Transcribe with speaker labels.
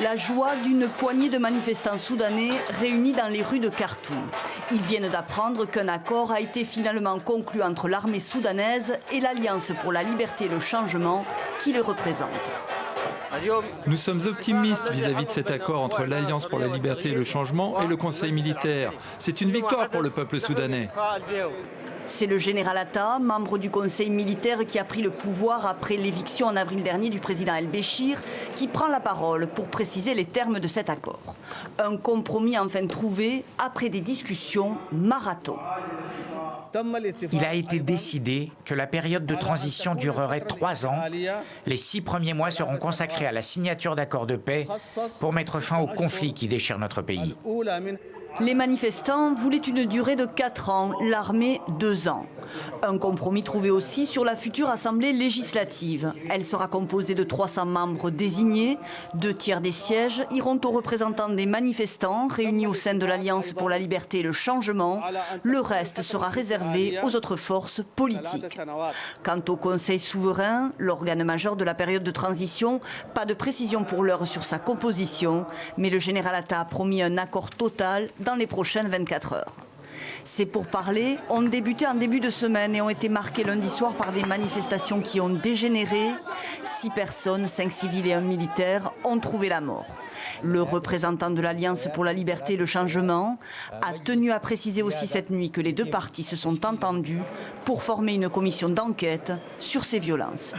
Speaker 1: La joie d'une poignée de manifestants soudanais réunis dans les rues de Khartoum. Ils viennent d'apprendre qu'un accord a été finalement conclu entre l'armée soudanaise et l'Alliance pour la liberté et le changement qui les représente.
Speaker 2: Nous sommes optimistes vis-à-vis de cet accord entre l'Alliance pour la liberté et le changement et le Conseil militaire. C'est une victoire pour le peuple soudanais.
Speaker 1: C'est le général Atta, membre du Conseil militaire qui a pris le pouvoir après l'éviction en avril dernier du président El-Béchir, qui prend la parole pour préciser les termes de cet accord. Un compromis enfin trouvé après des discussions marathon.
Speaker 3: Il a été décidé que la période de transition durerait 3 ans. Les 6 premiers mois seront consacrés à la signature d'accords de paix pour mettre fin au conflit qui déchire notre pays.
Speaker 1: Les manifestants voulaient une durée de 4 ans, l'armée 2 ans. Un compromis trouvé aussi sur la future Assemblée législative. Elle sera composée de 300 membres désignés. 2 tiers des sièges iront aux représentants des manifestants réunis au sein de l'Alliance pour la liberté et le changement. Le reste sera réservé aux autres forces politiques. Quant au Conseil souverain, l'organe majeur de la période de transition, pas de précision pour l'heure sur sa composition, mais le général Atta a promis un accord total dans les prochaines 24 heures. Ces pourparlers ont débuté en début de semaine et ont été marqués lundi soir par des manifestations qui ont dégénéré. 6 personnes, 5 civils et 1 militaire, ont trouvé la mort. Le représentant de l'Alliance pour la liberté et le changement a tenu à préciser aussi cette nuit que les 2 parties se sont entendus pour former une commission d'enquête sur ces violences.